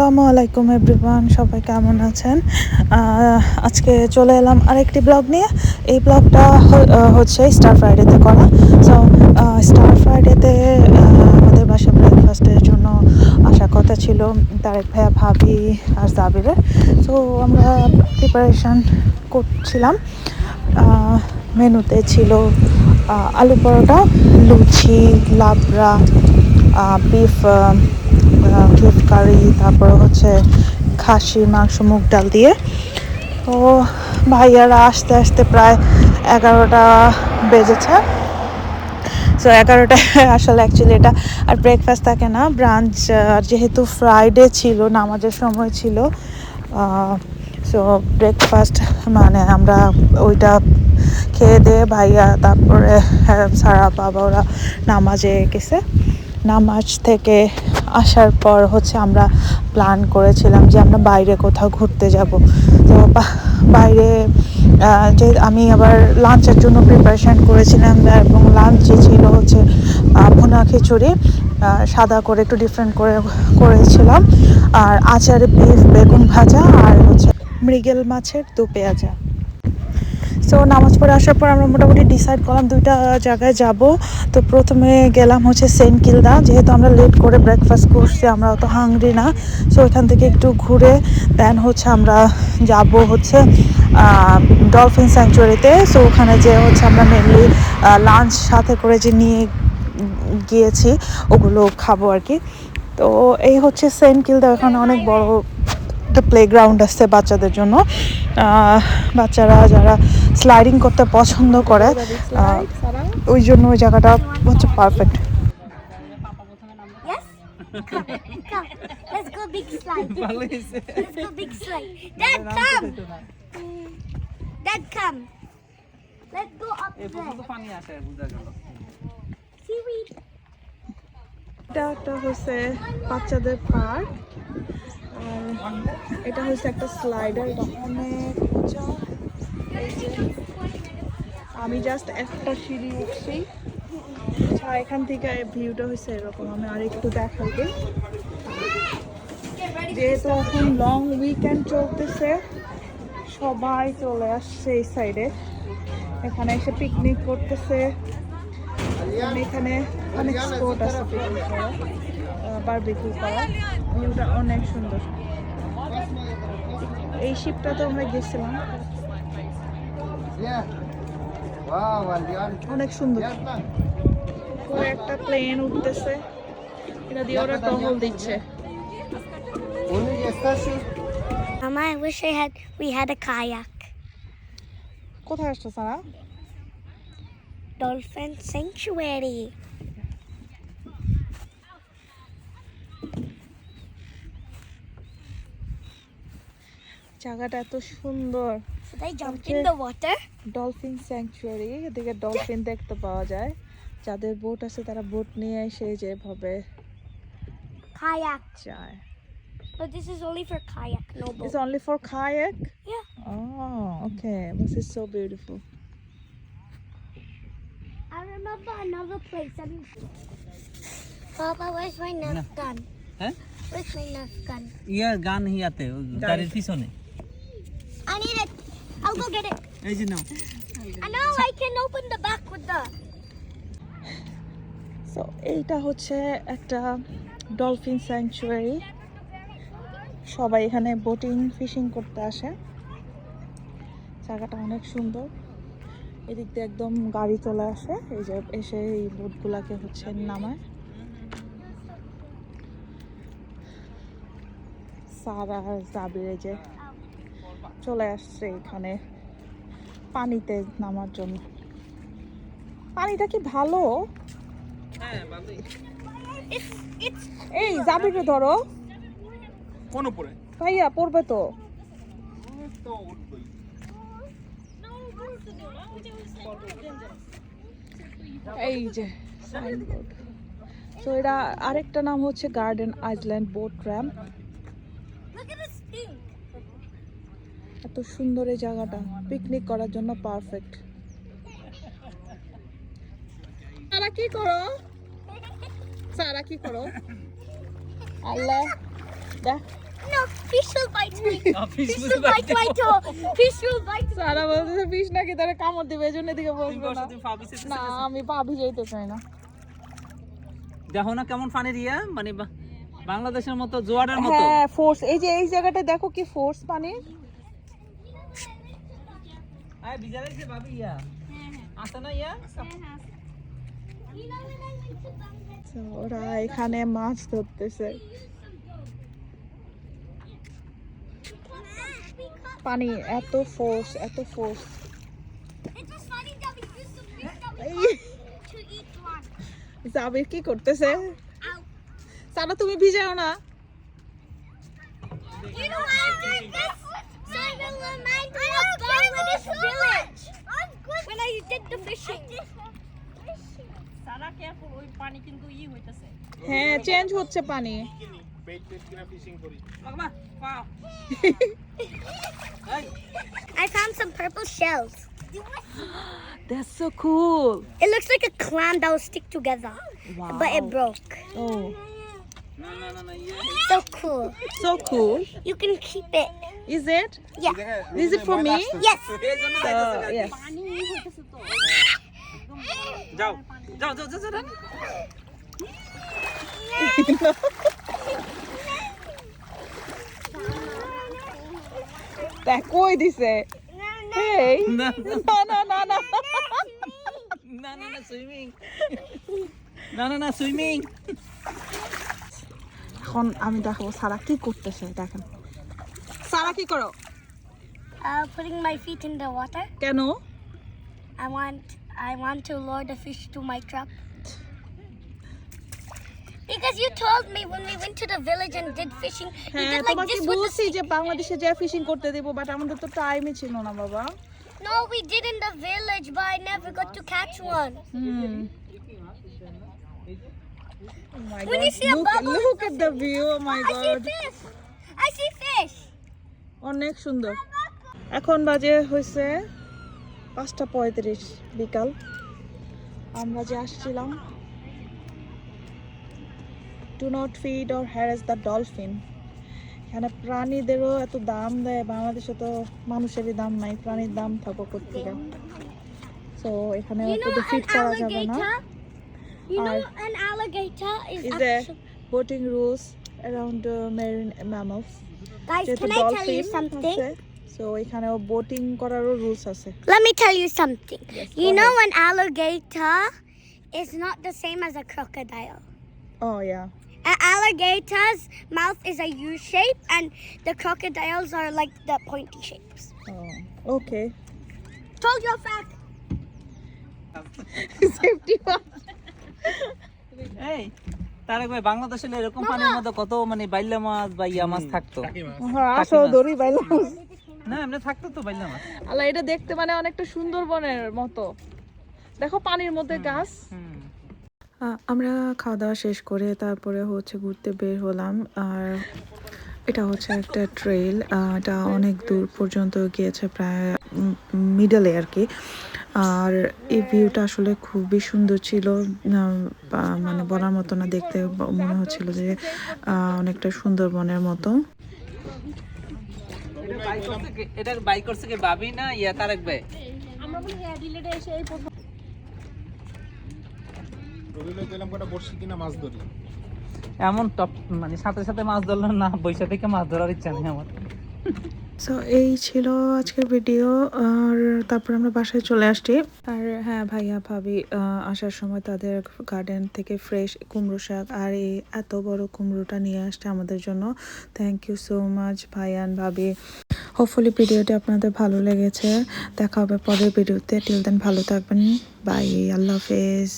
আসসালামু আলাইকুম এভরিওয়ান, সবাই কেমন আছেন? আজকে চলে এলাম আরেকটি ব্লগ নিয়ে। এই ব্লগটা হচ্ছে স্টার ফ্রাইডেতে করা। সো স্টার ফ্রাইডেতে আমাদের বাসা ব্রেকফাস্টের জন্য আসার কথা ছিল তারেক ভাইয়া, ভাবি আর জাবিরের। সো আমরা প্রিপারেশান করছিলাম। মেনুতে ছিল আলু পরোটা, লুচি, লাবড়া, বিফ কারি, তারপর হচ্ছে খাসির মাংস মুগ ডাল দিয়ে। তো ভাইয়ারা আসতে আসতে প্রায় 11টা বেজেছে। সো 11টায় আসলে অ্যাকচুয়ালি এটা আর ব্রেকফাস্ট থাকে না, ব্রাঞ্চ। যেহেতু ফ্রাইডে ছিল, নামাজের সময় ছিল, সো ব্রেকফাস্ট মানে আমরা ওইটা খেয়ে দিয়ে ভাইয়া তারপরে সারা বাবা ওরা নামাজে গেছে। নামাজ থেকে আসার পর হচ্ছে আমরা প্ল্যান করেছিলাম যে আমরা বাইরে কোথাও ঘুরতে যাব। তো বাইরে যে আমি আবার লাঞ্চের জন্য প্রিপারেশান করেছিলাম, এবং লাঞ্চে ছিল হচ্ছে ভুনা খিচুড়ি, সাদা করে একটু ডিফারেন্ট করে করেছিলাম, আর আচারে বিফ বেগুন ভাজা, আর হচ্ছে মৃগেল মাছের দু পেঁয়াজা। সো নামাজ পড়ে আসার পর আমরা মোটামুটি ডিসাইড করলাম দুইটা জায়গায় যাব। তো প্রথমে গেলাম হচ্ছে সেন্ট কিলদা, যেহেতু আমরা লেট করে ব্রেকফাস্ট করছি, আমরা অত হাংরি না। সো ওইখান থেকে একটু ঘুরে দেন হচ্ছে আমরা যাব হচ্ছে ডলফিন স্যাংচুয়ারিতে। সো ওখানে যে হচ্ছে আমরা মেনলি লাঞ্চ সাথে করে যে নিয়ে গিয়েছি ওগুলো খাবো আর কি। তো এই হচ্ছে সেন্ট কিলদা, ওখানে অনেক বড় একটা প্লেগ্রাউন্ড আছে বাচ্চাদের জন্য। বাচ্চারা যারা স্লাইডিং করতে পছন্দ করে ওই জন্য ওই জায়গাটা হচ্ছে perfect. Come. Let's go big slide. Let's go big slide. Dad, come. Dad, come. Let's go up there. Seaweed. এটা একটা হচ্ছে বাচ্চাদের পার্ক, আর এটা হচ্ছে একটা স্লাইডার, এটা অনেক উঁচা। এই যে আমি জাস্ট একটা সিঁড়ি উঠছি, এখান থেকে ভিউটা হচ্ছে এরকম। আমি আর একটু দেখাই দিই। যেহেতু এখন লং উইকেন্ড চলতেছে, সবাই চলে আসছে এই সাইডে, এখানে এসে পিকনিক করতেছে। এখানে অনেক স্পট আছে পিকনিক করা, বারবিকিউ করা। ভিউটা অনেক সুন্দর। এই শিপটা তো আমরা গেছিলাম, অনেক সুন্দর। একটা প্লেন উঠতেছে, এটা দিয়ে ওরা টহল দিচ্ছে। Mama, I wish we had a kayak. কোথায় আসছো সারা? Dolphin Sanctuary. জায়গাটা এত সুন্দর। Should I jump in the water? Dolphin sanctuary, এদিকে ডলফিন দেখতে পাওয়া যায়। যাদের বোট আছে তারা বোট নিয়ে এসে যেভাবে Kayak. যায়। But this is only for kayak, no boat. It's only for kayak? Yeah. Oh, okay. This is so beautiful. I remember another place. Papa, where's my Nerf gun? Huh? Where's my Nerf gun? ইয়ার গান হিয়াতে গাড়ির পিছনে। I need it. I'll go get it. এই যে নাও। I know I can open the back with the. So এইটা হচ্ছে একটা dolphin sanctuary. সবাই এখানে বোটিং ফিশিং করতে আসে। জায়গাটা অনেক সুন্দর। এদিক দিয়ে একদম গাড়ি চলে আসে, এই যে এসে এই বোটগুলাকে হচ্ছে নামায়। সারা জাবিরে যে চলে আসছে এখানে পানিতে নামার জন্য। পানিটা কি ভালো? এই জাবিরে ধরো, কোন উপরে? ভাইয়া পড়বে তো। এই যে সাইনবোর্ড। তো এটা আরেকটা নাম হচ্ছে garden island boat ramp. Look at this thing. এত সুন্দর এই জায়গাটা, পিকনিক করার জন্য পারফেক্ট। সারা কি করো? সারা কি করো? আল্লাহ দেখ No, fish will bite me. Fish Fish will bite my toe. Fish will bite me. সারা বলতেছে ফিশ নাকি তারা কামড় দিবে এজন্য এদিকে তুমি বসবে বসো, না তুমি পা পিছাইতেছো। না আমি পা ভিজাইতে চাই না দেখো না কেমন পানি রিয়া, মানে বাংলাদেশের মতো জোয়ারের মতো। হ্যাঁ ফোর্স এই যে এই জায়গাটা দেখো কি ফোর্স পানি আয় ভিজা লাগছে ভাবি ইয়া। আসে না ইয়া? You know when I went to Bangladesh? তো ওরা এখানে মাছ ধরতেছে পানি এত force It was funny that we used to fish that we to eat one. জাবির কি করতেছে Ow. সারা তুমি ভিজাও না You know why I like this? So I will remind me of Bangladesh village. When I did the fishing. হ্যাঁ change হচ্ছে পানি মাগমা পাও। এই I found some purple shells. That's so cool It looks like a clam that will stick together, but it broke. ও না না না না ইয়া। So cool. So cool You can keep it. Is it Yeah. Is it for me Yes. এই জন্য খাইতেছে। Yes যাও যাও যাও যাও যাও। দেখ কই দিছে এই না না না না না না না না সুইমিং। না না না সুইমিং। এখন আমি দেখাবো সারা কি করতেছে দেখেন সারা কি করো Putting my feet in the water. কেন I want to lure the fish to my trap. Because you told me when we went to the village and did fishing, you হ্যাঁ did like তোমাকে this with বলছি the যে বাংলাদেশে যা fishing করতে দেব but আমাদের তো টাইমই ছিল না বাবা No, we did in the village, but I never got to catch one. Hmm Oh my When God. you see a bubble, look at the view oh my I see god fish. I see fish. অনেক সুন্দর এখন বাজে হয়েছে 5:35 বিকাল আমরা যে আসছিলাম do not feed or harass the dolphin এখানে প্রাণীদেরও এত দাম দেয় বাংলাদেশে তো মানুষেরই দাম নাই প্রাণীর দাম থাকো কোথেকে সো এখানে You এত know ফিড an করা যাবে না alligator? You know Or- an alligator is is there actually... boating rules around marine mammals Guys, যেহেতু can I tell you dolphin something? আছে, so এখানেও বোটিং করারও রুলস আছে Let me tell you something. Yes, You go know an alligator is not the same as a crocodile. oh yeah An alligator's mouth is a U shape and the crocodiles are like the pointy shapes. oh okay Told you a fact. safety এই তারেক ভাই বাংলাদেশে এরকম পানির মধ্যে কত মানে বাইলা মাছ বা ইয়া মাছ থাকতো। হ্যাঁ আসো দড়ি বাইলাম না এমনি থাকতো তো বাইলা মাছ। আল্লাহ এটা দেখতে মানে অনেকটা সুন্দরবনের মতো দেখো পানির মধ্যে গাছ হুম। আমরা খাওয়া দাওয়া শেষ করে তারপরে হচ্ছে ঘুরতে বের হলাম আর এটা হচ্ছে একটা ট্রেল এটা অনেক দূর পর্যন্ত গিয়েছে প্রায় মিডলে আর কি আর এই ভিউটা আসলে খুবই সুন্দর ছিল মানে বলার মতো না দেখতে মনে হচ্ছিল যে অনেকটা সুন্দরবনের মতো এটা বাইক করছে কি ভাবি না ইয়া তারেক ভাই? এমন টপ মানে সাথে সাথে মাছ ধরলো না বৈশা থেকে মাছ ধরার ইচ্ছা নেই আমার। সো এই ছিল আজকের ভিডিও আর তারপর আমরা বাসায় চলে আসছি আর হ্যাঁ ভাইয়া ভাবি আসার সময় তাদের গার্ডেন থেকে ফ্রেশ কুমড়ো শাক আর এই এত বড় কুমড়োটা নিয়ে আসছে আমাদের জন্য থ্যাংক ইউ সো মাচ ভাইয়ান ভাবি হোপফুলি ভিডিওটি আপনাদের ভালো লেগেছে দেখা হবে পরের ভিডিওতে টিল দেন ভালো থাকবেন বাই আল্লাহ হাফেজ